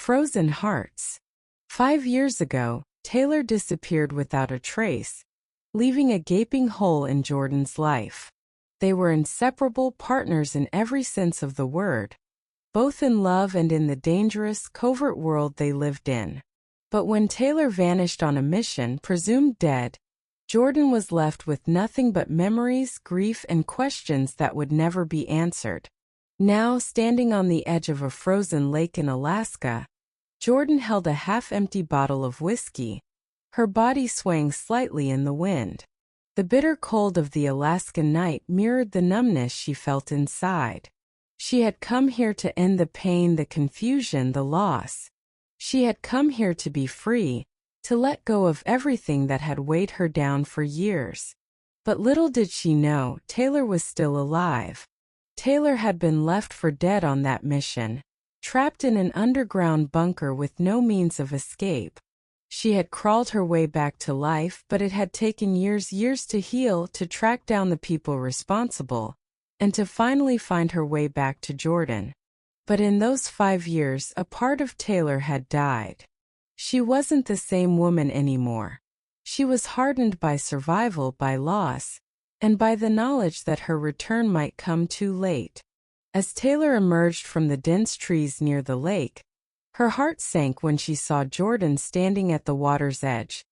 Frozen hearts. 5 years ago, Taylor disappeared without a trace, leaving a gaping hole in Jordan's life. They were inseparable partners in every sense of the word, both in love and in the dangerous, covert world they lived in. But when Taylor vanished on a mission, presumed dead, Jordan was left with nothing but memories, grief, and questions that would never be answered. Now, standing on the edge of a frozen lake in Alaska, Jordan held a half-empty bottle of whiskey, her body swaying slightly in the wind. The bitter cold of the Alaskan night mirrored the numbness she felt inside. She had come here to end the pain, the confusion, the loss. She had come here to be free, to let go of everything that had weighed her down for years. But little did she know, Taylor was still alive. Taylor had been left for dead on that mission, trapped in an underground bunker with no means of escape. She had crawled her way back to life, but it had taken years to heal, to track down the people responsible, and to finally find her way back to Jordan. But in those 5 years, a part of Taylor had died. She wasn't the same woman anymore. She was hardened by survival, by loss, and by the knowledge that her return might come too late. As Taylor emerged from the dense trees near the lake, her heart sank when she saw Jordan standing at the water's edge,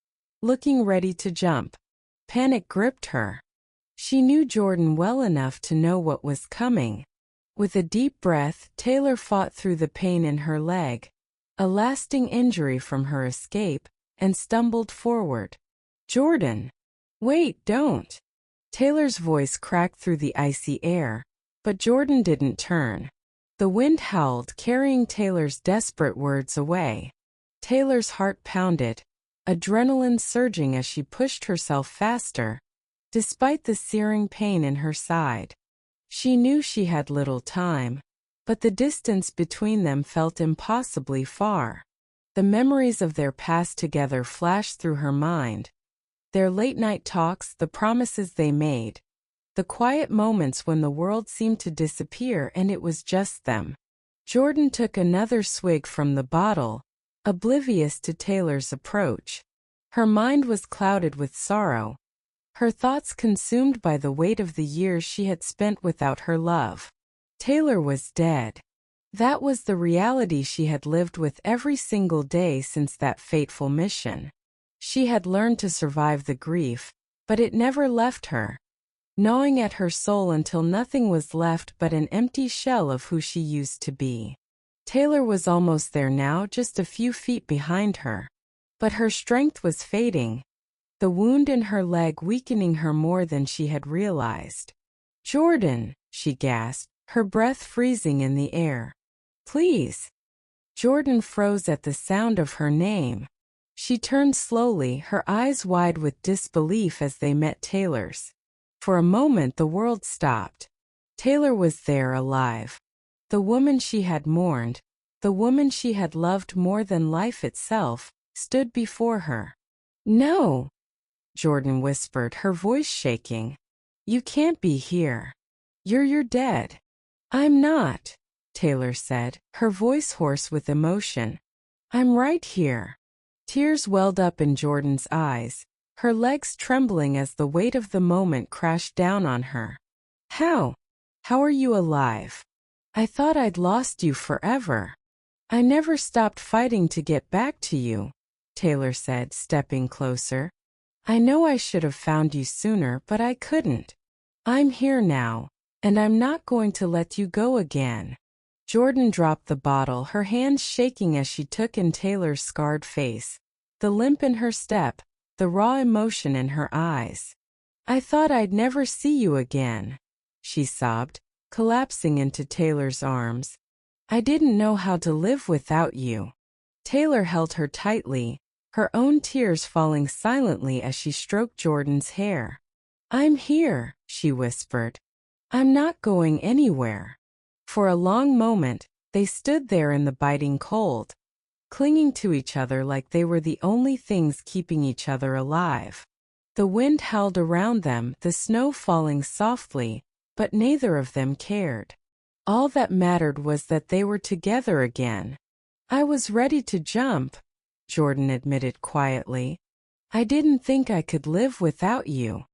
looking ready to jump. Panic gripped her. She knew Jordan well enough to know what was coming. With a deep breath, Taylor fought through the pain in her leg, a lasting injury from her escape, and stumbled forward. "Jordan! Wait, don't!" Taylor's voice cracked through the icy air, but Jordan didn't turn. The wind howled, carrying Taylor's desperate words away. Taylor's heart pounded, adrenaline surging as she pushed herself faster, despite the searing pain in her side. She knew she had little time, but the distance between them felt impossibly far. The memories of their past together flashed through her mind. Their late-night talks, the promises they made, the quiet moments when the world seemed to disappear and it was just them. Jordan took another swig from the bottle, oblivious to Taylor's approach. Her mind was clouded with sorrow, her thoughts consumed by the weight of the years she had spent without her love. Taylor was dead. That was the reality she had lived with every single day since that fateful mission. She had learned to survive the grief, but it never left her, gnawing at her soul until nothing was left but an empty shell of who she used to be. Taylor was almost there now, just a few feet behind her. But her strength was fading, the wound in her leg weakening her more than she had realized. "Jordan," she gasped, her breath freezing in the air. "Please." Jordan froze at the sound of her name. She turned slowly, her eyes wide with disbelief as they met Taylor's. For a moment the world stopped. Taylor was there, alive. The woman she had mourned, the woman she had loved more than life itself, stood before her. "No," Jordan whispered, her voice shaking. "You can't be here. You're dead." "I'm not," Taylor said, her voice hoarse with emotion. "I'm right here." Tears welled up in Jordan's eyes, her legs trembling as the weight of the moment crashed down on her. How are you alive? I thought I'd lost you forever." "I never stopped fighting to get back to you," Taylor said, stepping closer. "I know I should have found you sooner, but I couldn't. I'm here now, and I'm not going to let you go again." Jordan dropped the bottle, her hands shaking as she took in Taylor's scarred face, the limp in her step, the raw emotion in her eyes. "I thought I'd never see you again," she sobbed, collapsing into Taylor's arms. "I didn't know how to live without you." Taylor held her tightly, her own tears falling silently as she stroked Jordan's hair. "I'm here," she whispered. "I'm not going anywhere." For a long moment, they stood there in the biting cold, clinging to each other like they were the only things keeping each other alive. The wind howled around them, the snow falling softly, but neither of them cared. All that mattered was that they were together again, I was ready to jump, Jordan admitted quietly. I didn't think I could live without you.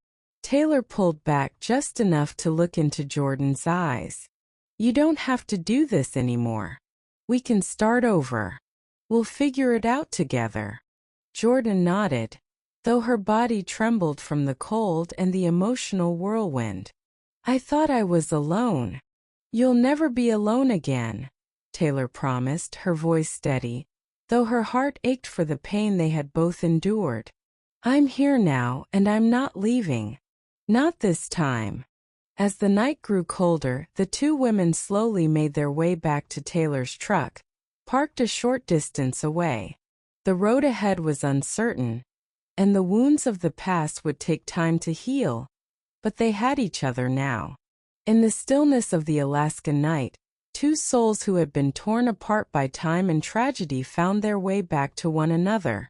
Taylor pulled back just enough to look into Jordan's eyes. You don't have to do this anymore. We can start over. We'll figure it out together. Jordan nodded, though her body trembled from the cold and the emotional whirlwind. I thought I was alone. You'll never be alone again, Taylor promised, her voice steady, though her heart ached for the pain they had both endured. I'm here now, and I'm not leaving. Not this time. As the night grew colder, the two women slowly made their way back to Taylor's truck, parked a short distance away. The road ahead was uncertain, and the wounds of the past would take time to heal, but they had each other now. In the stillness of the Alaskan night, two souls who had been torn apart by time and tragedy found their way back to one another,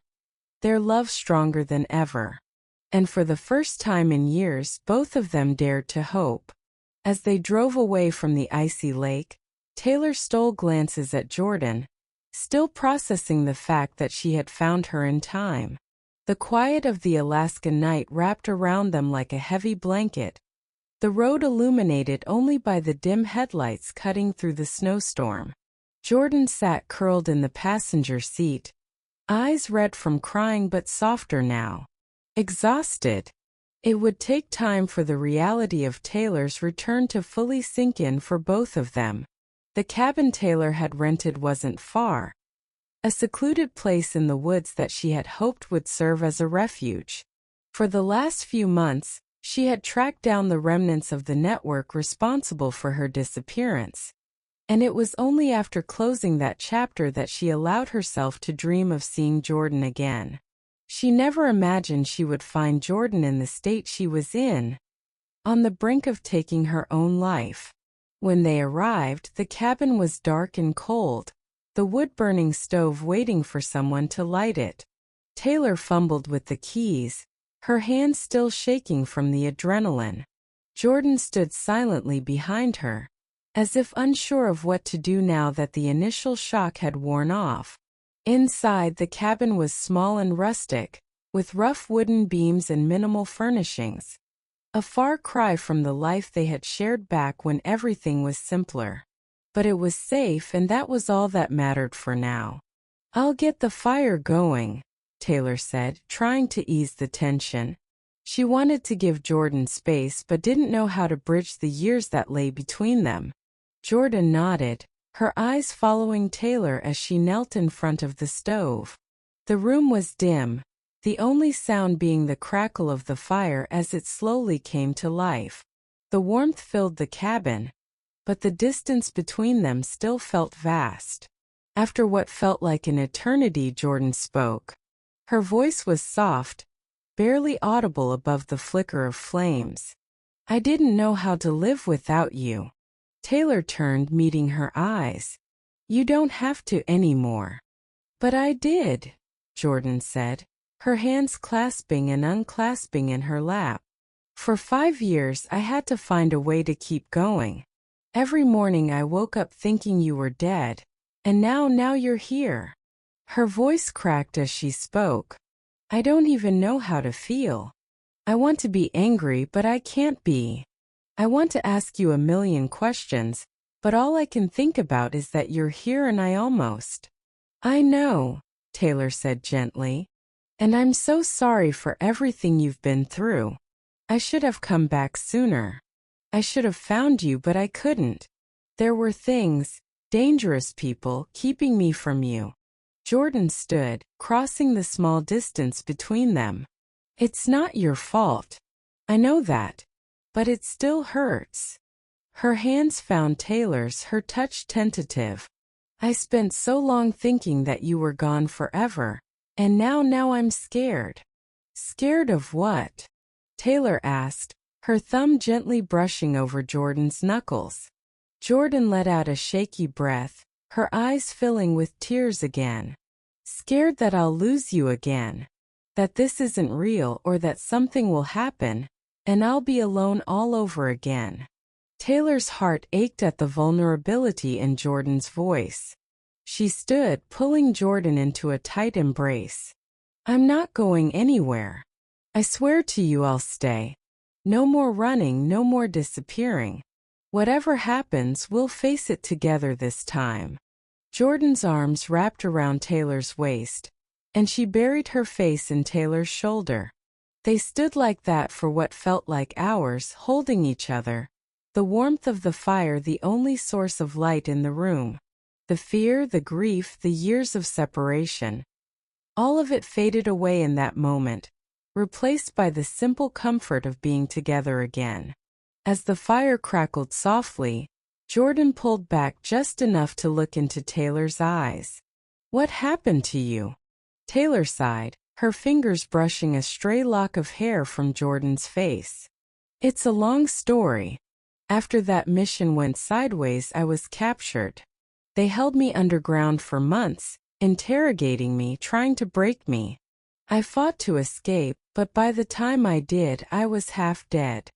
their love stronger than ever. And for the first time in years, both of them dared to hope. As they drove away from the icy lake, Taylor stole glances at Jordan, still processing the fact that she had found her in time. The quiet of the Alaskan night wrapped around them like a heavy blanket, the road illuminated only by the dim headlights cutting through the snowstorm. Jordan sat curled in the passenger seat, eyes red from crying but softer now. Exhausted. It would take time for the reality of Taylor's return to fully sink in for both of them. The cabin Taylor had rented wasn't far, a secluded place in the woods that she had hoped would serve as a refuge. For the last few months, she had tracked down the remnants of the network responsible for her disappearance, and it was only after closing that chapter that she allowed herself to dream of seeing Jordan again. She never imagined she would find Jordan in the state she was in, on the brink of taking her own life. When they arrived, the cabin was dark and cold, the wood-burning stove waiting for someone to light it. Taylor fumbled with the keys, her hands still shaking from the adrenaline. Jordan stood silently behind her, as if unsure of what to do now that the initial shock had worn off. Inside, the cabin was small and rustic, with rough wooden beams and minimal furnishings. A far cry from the life they had shared back when everything was simpler. But it was safe, and that was all that mattered for now. I'll get the fire going, Taylor said, trying to ease the tension. She wanted to give Jordan space but didn't know how to bridge the years that lay between them. Jordan nodded, her eyes following Taylor as she knelt in front of the stove. The room was dim, the only sound being the crackle of the fire as it slowly came to life. The warmth filled the cabin, but the distance between them still felt vast. After what felt like an eternity, Jordan spoke. Her voice was soft, barely audible above the flicker of flames. I didn't know how to live without you. Taylor turned, meeting her eyes. You don't have to anymore. But I did, Jordan said, her hands clasping and unclasping in her lap. For 5 years I had to find a way to keep going. Every morning I woke up thinking you were dead, and now you're here. Her voice cracked as she spoke. I don't even know how to feel. I want to be angry, but I can't be. I want to ask you a million questions, but all I can think about is that you're here and I almost. I know, Taylor said gently. And I'm so sorry for everything you've been through. I should have come back sooner. I should have found you, but I couldn't. There were things, dangerous people, keeping me from you. Jordan stood, crossing the small distance between them. It's not your fault. I know that. But it still hurts. Her hands found Taylor's, her touch tentative. I spent so long thinking that you were gone forever, and now I'm scared. Scared of what? Taylor asked, her thumb gently brushing over Jordan's knuckles. Jordan let out a shaky breath, her eyes filling with tears again. Scared that I'll lose you again. That this isn't real, or that something will happen, and I'll be alone all over again. Taylor's heart ached at the vulnerability in Jordan's voice. She stood, pulling Jordan into a tight embrace. "I'm not going anywhere. I swear to you I'll stay. No more running, no more disappearing. Whatever happens, we'll face it together this time." Jordan's arms wrapped around Taylor's waist, and she buried her face in Taylor's shoulder. They stood like that for what felt like hours, holding each other, the warmth of the fire the only source of light in the room. The fear, the grief, the years of separation. All of it faded away in that moment, replaced by the simple comfort of being together again. As the fire crackled softly, Jordan pulled back just enough to look into Taylor's eyes. "What happened to you?" Taylor sighed, her fingers brushing a stray lock of hair from Jordan's face. "It's a long story. After that mission went sideways, I was captured. They held me underground for months, interrogating me, trying to break me. I fought to escape, but by the time I did, I was half dead.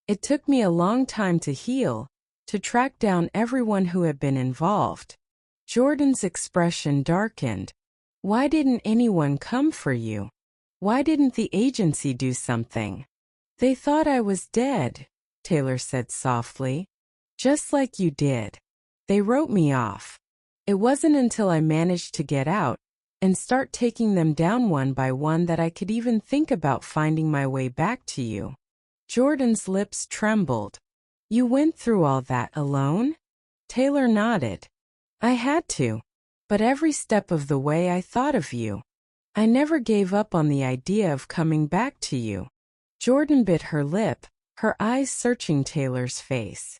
It took me a long time to heal, to track down everyone who had been involved." Jordan's expression darkened. "Why didn't anyone come for you? Why didn't the agency do something?" "They thought I was dead," Taylor said softly. "Just like you did. They wrote me off. It wasn't until I managed to get out and start taking them down one by one that I could even think about finding my way back to you." Jordan's lips trembled. "You went through all that alone?" Taylor nodded. "I had to. But every step of the way I thought of you. I never gave up on the idea of coming back to you." Jordan bit her lip, her eyes searching Taylor's face.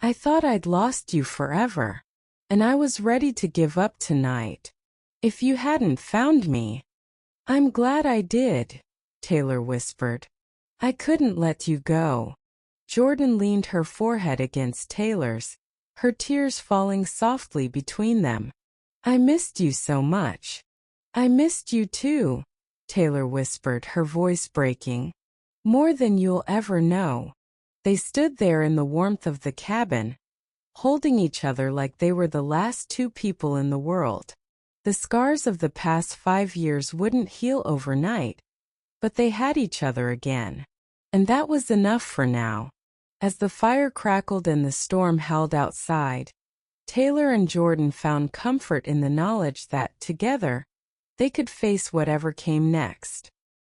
"I thought I'd lost you forever. And I was ready to give up tonight. If you hadn't found me." "I'm glad I did," Taylor whispered. "I couldn't let you go." Jordan leaned her forehead against Taylor's, her tears falling softly between them. "I missed you so much." "I missed you too," Taylor whispered, her voice breaking. "More than you'll ever know." They stood there in the warmth of the cabin, holding each other like they were the last two people in the world. The scars of the past 5 years wouldn't heal overnight, but they had each other again. And that was enough for now. As the fire crackled and the storm howled outside, Taylor and Jordan found comfort in the knowledge that, together, they could face whatever came next.